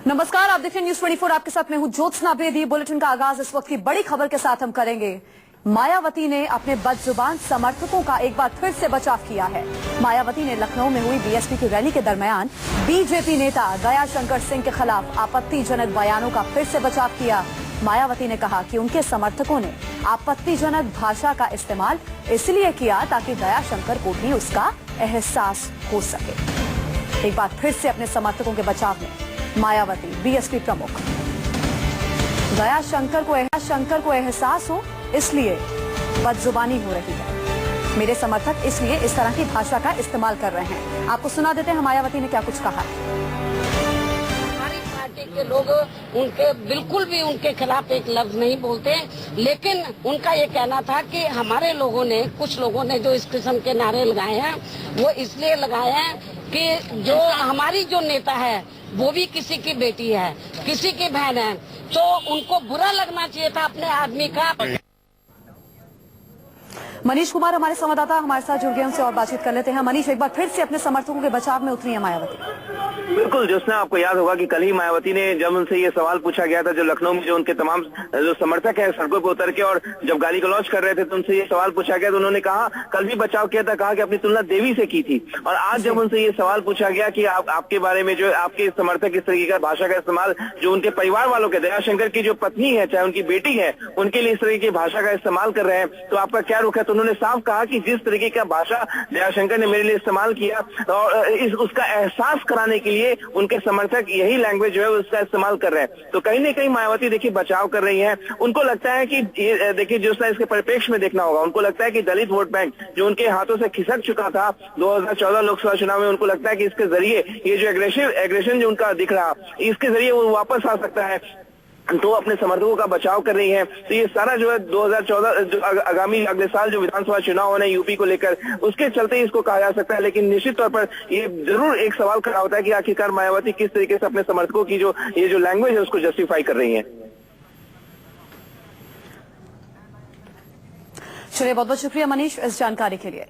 नमस्कार, आप देख रहे हैं न्यूज 24। आपके साथ मैं हूं ज्योत्सना बेदी। बुलेटिन का आगाज इस वक्त की बड़ी खबर के साथ हम करेंगे। मायावती ने अपने बदजुबान समर्थकों का एक बार फिर से बचाव किया है। मायावती ने लखनऊ में हुई बीएसपी की रैली के दरमियान बीजेपी नेता दयाशंकर सिंह के खिलाफ आपत्तिजनक बयानों का फिर से बचाव किया। मायावती ने कहा कि उनके समर्थकों ने आपत्तिजनक भाषा का इस्तेमाल इसलिए किया ताकि दयाशंकर को भी उसका एहसास हो सके। एक बार फिर से अपने समर्थकों के बचाव में मायावती बीएसपी प्रमुख। दयाशंकर को एहसास हो इसलिए बदजुबानी हो रही है। मेरे समर्थक इसलिए इस तरह की भाषा का इस्तेमाल कर रहे हैं। आपको सुना देते हैं मायावती ने क्या कुछ कहा। हमारी पार्टी के लोग उनके बिल्कुल भी उनके खिलाफ एक लफ्ज नहीं बोलते, लेकिन उनका ये कहना था कि हमारे लोगों ने, कुछ लोगों ने जो इस किस्म के नारे लगाए हैं वो इसलिए लगाए हैं कि जो हमारी जो नेता है वो भी किसी की बेटी है, किसी की बहन है, तो उनको बुरा लगना चाहिए था अपने आदमी का। मनीष कुमार हमारे संवाददाता हमारे साथ जुड़ गए, उनसे और बातचीत कर लेते हैं। मनीष, एक बार फिर से अपने समर्थकों के बचाव में उतरी है मायावती। बिल्कुल ज्योत्सना, आपको याद होगा कि कल ही मायावती ने जब उनसे ये सवाल पूछा गया था, जो लखनऊ में जो उनके तमाम जो समर्थक है सड़कों पर उतर के और जब गाली गलौज कर रहे थे तो उनसे ये सवाल पूछा गया तो उन्होंने कहा, कल भी बचाव किया था, कहा कि अपनी तुलना देवी से की थी। और आज जब उनसे ये सवाल पूछा गया कि आपके बारे में जो आपके समर्थक इस तरीके का भाषा का इस्तेमाल जो उनके परिवार वालों के, दयाशंकर की जो पत्नी है, चाहे उनकी बेटी है, उनके लिए इस तरीके की भाषा का इस्तेमाल कर रहे हैं, तो आपका क्या रुख है। तो उन्होंने साफ कहा कि जिस तरीके का भाषा दयाशंकर ने मेरे लिए इस्तेमाल किया और उसका एहसास कराने के लिए उनके समर्थक यही लैंग्वेज जो है उसका इस्तेमाल कर रहे हैं। तो कहीं न कहीं मायावती देखिए बचाव कर रही हैं। उनको लगता है कि देखिए जो इसके परिप्रेक्ष्य में देखना होगा, उनको लगता है कि दलित वोट बैंक जो उनके हाथों से खिसक चुका था 2014 लोकसभा चुनाव में, उनको लगता है कि इसके जरिए ये जो एग्रेशन जो उनका दिख रहा, इसके जरिए वो वापस आ सकता है, तो अपने समर्थकों का बचाव कर रही हैं। तो ये सारा जो है 2014 जो आगामी अगले साल जो विधानसभा चुनाव होने यूपी को लेकर, उसके चलते इसको कहा जा सकता है। लेकिन निश्चित तौर पर ये जरूर एक सवाल खड़ा होता है कि आखिरकार मायावती किस तरीके से अपने समर्थकों की जो ये जो लैंग्वेज है उसको जस्टिफाई कर रही है। चलिए, बहुत बहुत शुक्रिया मनीष इस जानकारी के लिए।